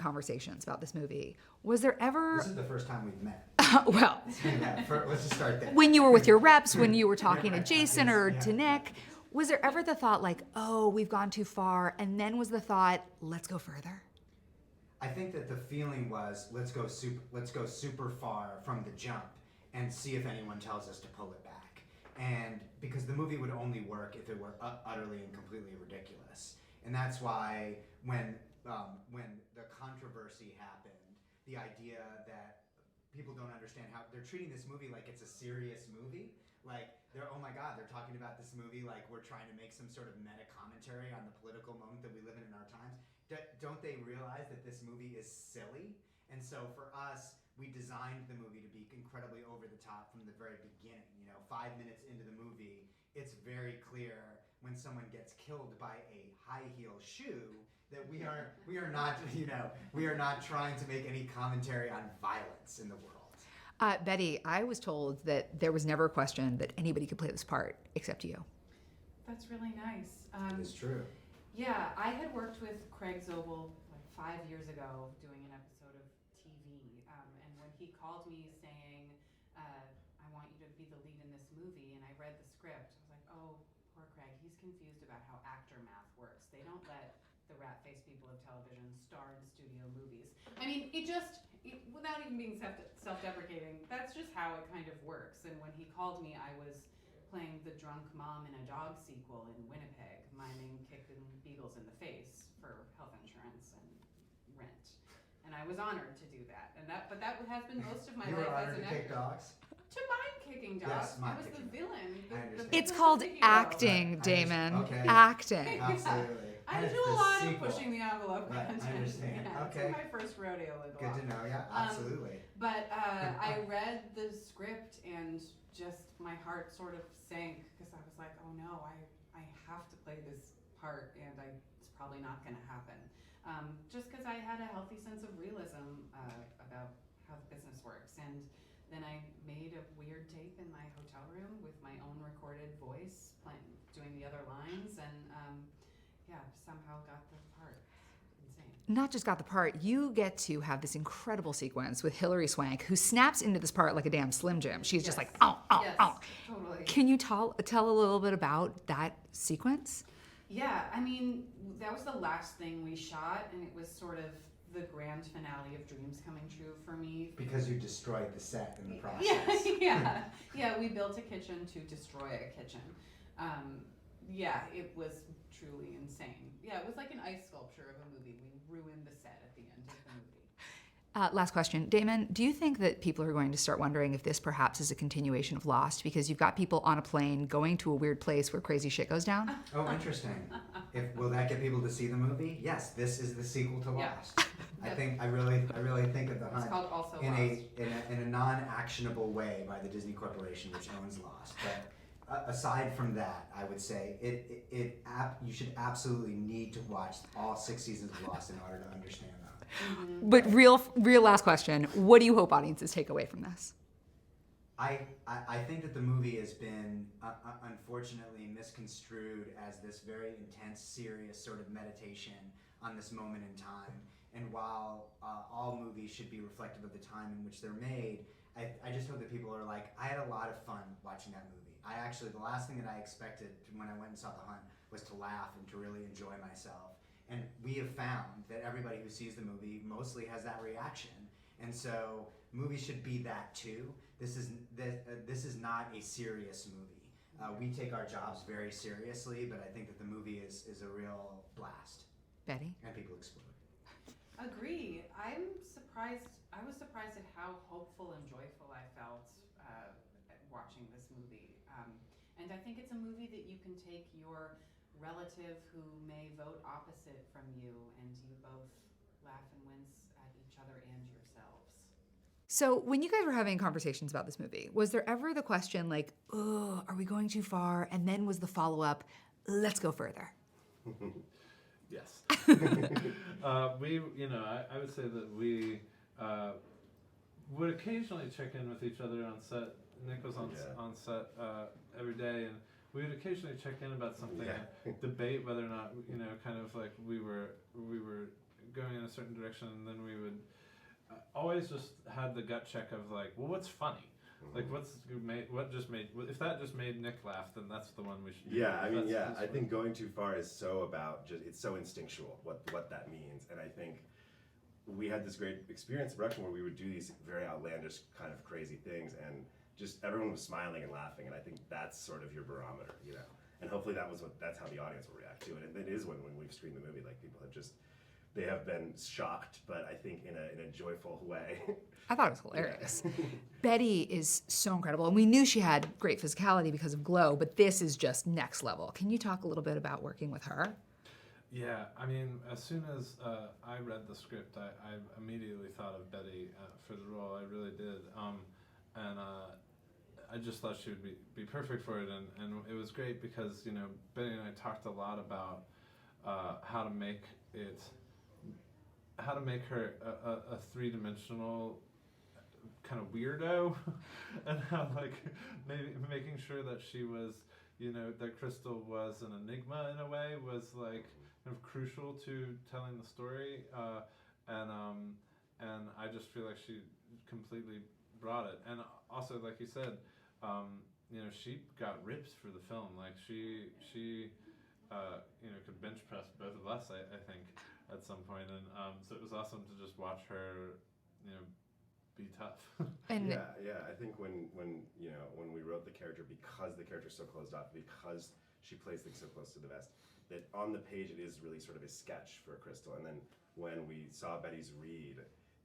conversations about this movie, was there ever... This is the first time we've met. Well, let's just start there. when you were with your reps, when you were talking to Jason or to Nick, was there ever the thought like, oh, we've gone too far, and then was the thought, let's go further? I think that the feeling was, let's go super far from the jump and see if anyone tells us to pull it back. And because the movie would only work if it were utterly and completely ridiculous. And that's why when the controversy happened, the idea that people don't understand how they're treating this movie like it's a serious movie. Like, oh my God, they're talking about this movie like we're trying to make some sort of meta commentary on the political moment that we live in our times. Don't they realize that this movie is silly? And so for us, we designed the movie to be incredibly over the top from the very beginning. 5 minutes into the movie, it's very clear when someone gets killed by a high heel shoe that we are not we are not trying to make any commentary on violence in the world. Betty, I was told that there was never a question that anybody could play this part except you. That's really nice. It's true. Yeah, I had worked with Craig Zobel like 5 years ago doing an episode of TV, and when he called me saying, I want you to be the lead in this movie, and I read the script, I was like, oh, poor Craig, he's confused about how actor math works. They don't let the rat-faced people of television star in studio movies. I mean, without even being self-deprecating, that's just how it kind of works. And when he called me, I was playing the drunk mom in a dog sequel in Winnipeg, miming kicking beagles in the face for health insurance and rent. And I was honored to do that. But that has been most of my you life were as honored an to kick actor. dogs? To mime kicking dogs. Yes, I was the villain. It's called acting, Damon. Okay. Acting. Absolutely. I And do it's a the lot of sequel. pushing the envelope Right, I content. understand. Yeah, Okay. It's my first rodeo with Good to know. Yeah, absolutely. But I read the script and just my heart sort of sank because I was like, oh no, I have to play this part and it's probably not going to happen. Just because I had a healthy sense of realism about how the business works. And then I made a weird tape in my hotel room with my own recorded voice doing the other lines and somehow got the part. Insane. Not just got the part, you get to have this incredible sequence with Hilary Swank, who snaps into this part like a damn Slim Jim. She's just like, oh, yes, oh. Totally. Can you tell a little bit about that sequence? Yeah, I mean, that was the last thing we shot, and it was sort of the grand finale of dreams coming true for me. Because you destroyed the set in the process. Yeah, we built a kitchen to destroy a kitchen. It was truly insane. Yeah, it was like an ice sculpture of a movie. We ruined the set at the end of the movie. Last question. Damon, do you think that people are going to start wondering if this perhaps is a continuation of Lost? Because you've got people on a plane going to a weird place where crazy shit goes down. Oh, interesting. Will that get people to see the movie? Yes, this is the sequel to Lost. Yep. I really think of the It's Hunt called Also in Lost. a non-actionable way by the Disney Corporation, which owns Lost. But aside from that, I would say you should absolutely need to watch all 6 seasons of Lost in order to understand them. Mm-hmm. But real last question, what do you hope audiences take away from this? I think that the movie has been unfortunately misconstrued as this very intense, serious sort of meditation on this moment in time. And while all movies should be reflective of the time in which they're made, I just hope that people are like, I had a lot of fun watching that movie. The last thing that I expected when I went and saw The Hunt was to laugh and to really enjoy myself. And we have found that everybody who sees the movie mostly has that reaction. And so movies should be that too. This is not a serious movie. We take our jobs very seriously, but I think that the movie is a real blast. Betty? And people explode. Agree. I was surprised at how hopeful and joyful I felt watching this movie. And I think it's a movie that you can take your relative who may vote opposite from you and you both laugh and wince at each other and yourselves. So when you guys were having conversations about this movie, was there ever the question like, oh, are we going too far? And then was the follow-up, let's go further? Yes. I would say that we would occasionally check in with each other on set. Nick was on set every day, and we would occasionally check in about something, and debate whether or not kind of like we were going in a certain direction, and then we would always just had the gut check of like, well, what's funny? Like, if that just made Nick laugh, then that's the one we should do. Yeah, I mean, I think going too far is so about it's so instinctual what that means, and I think we had this great experience in production where we would do these very outlandish kind of crazy things, and just everyone was smiling and laughing, and I think that's sort of your barometer, you know. And hopefully that's how the audience will react to it, and it is when we've screened the movie, like people they have been shocked, but I think in a joyful way. I thought it was hilarious. Betty is so incredible, and we knew she had great physicality because of Glow, but this is just next level. Can you talk a little bit about working with her? Yeah, I mean, as soon as I read the script, I immediately thought of Betty for the role. I really did, and I just thought she would be perfect for it, and it was great because, you know, Betty and I talked a lot about how to make her a three-dimensional kind of weirdo, and how like maybe making sure that she was, you know, that Crystal was an enigma in a way was like kind of crucial to telling the story, and I just feel like she completely brought it. And also, like you said, you know, she got rips for the film. Like she you know, could bench press both of us, I think, at some point, and so it was awesome to just watch her, you know, be tough. And yeah. I think when you know, when we wrote the character, because the character's so closed off, because she plays things so close to the vest, that on the page it is really sort of a sketch for Crystal. And then when we saw Betty's read,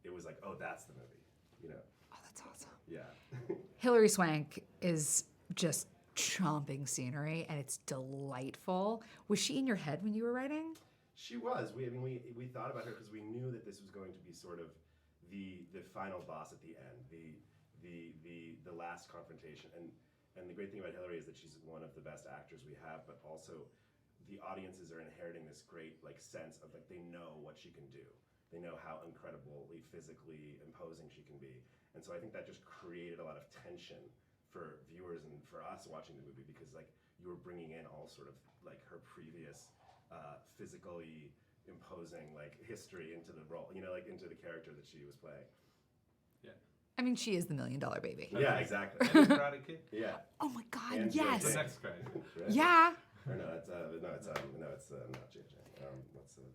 it was like, oh, that's the movie, you know. oh, that's awesome. Yeah. Hilary Swank is just chomping scenery, and it's delightful. Was she in your head when you were writing? She was. We thought about her because we knew that this was going to be sort of the final boss at the end, the last confrontation. And the great thing about Hilary is that she's one of the best actors we have, but also the audiences are inheriting this great like sense of like they know what she can do. They know how incredibly physically imposing she can be. And so I think that just created a lot of tension for viewers and for us watching the movie, because like you were bringing in all sort of like her previous physically imposing like history into the role, you know, like into the character that she was playing. Yeah. I mean, she is the $1 million baby. Yeah, exactly. And Karate Kid. Yeah. Oh my God, And yes. The JJ. next guy. Right? Yeah. Or no, it's not JJ. What's the name?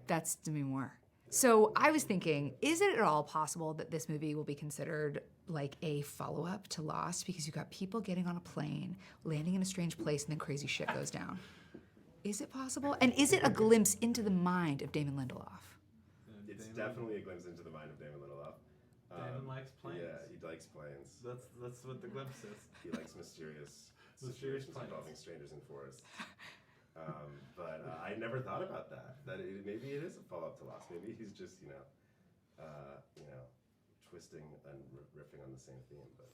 That's Demi Moore. So I was thinking, is it at all possible that this movie will be considered like a follow-up to Lost, because you've got people getting on a plane, landing in a strange place, and then crazy shit goes down? Is it possible? And is it a glimpse into the mind of Damon Lindelof? It's definitely a glimpse into the mind of Damon Lindelof. Damon likes planes. Yeah, he likes planes. That's what the glimpse is. He likes mysterious situations planes. involving strangers in forests. But I never thought about that. Maybe it is a follow-up to Lost. Maybe he's just twisting and riffing on the same theme. But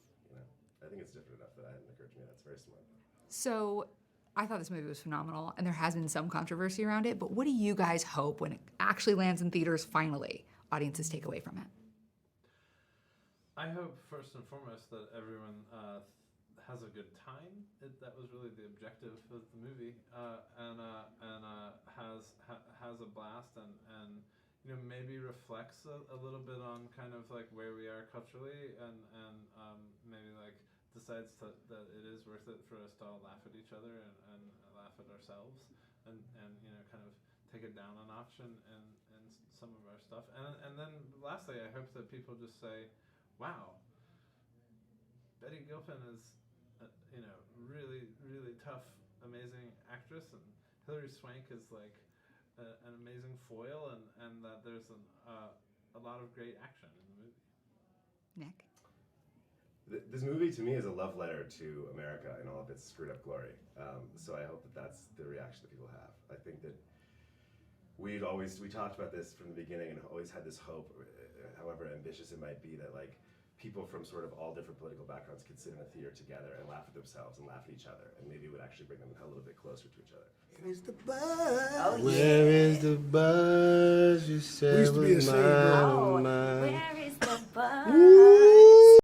I think it's different enough that it hadn't occurred to me. That's very smart. So I thought this movie was phenomenal, and there has been some controversy around it, but what do you guys hope when it actually lands in theaters finally, audiences take away from it? I hope first and foremost that everyone has a good time. That was really the objective of the movie, and has a blast, and maybe reflects a little bit on kind of like where we are culturally, and maybe like decides that it is worth it for us to all laugh at each other and laugh at ourselves, and kind of take it down a notch in some of our stuff, and then lastly, I hope that people just say, wow, Betty Gilpin is really, really tough, amazing actress, and Hilary Swank is like an amazing foil, and that there's a lot of great action in the movie. Nick? This movie to me is a love letter to America in all of its screwed up glory. So I hope that that's the reaction that people have. I think that we talked about this from the beginning and always had this hope, however ambitious it might be, that like people from sort of all different political backgrounds could sit in a theater together and laugh at themselves and laugh at each other, and maybe it would actually bring them a little bit closer to each other. Where is the buzz? Oh, Where is the buzz? You said We used to be a was singer. mine, Oh, mine. where is the buzz? Woo!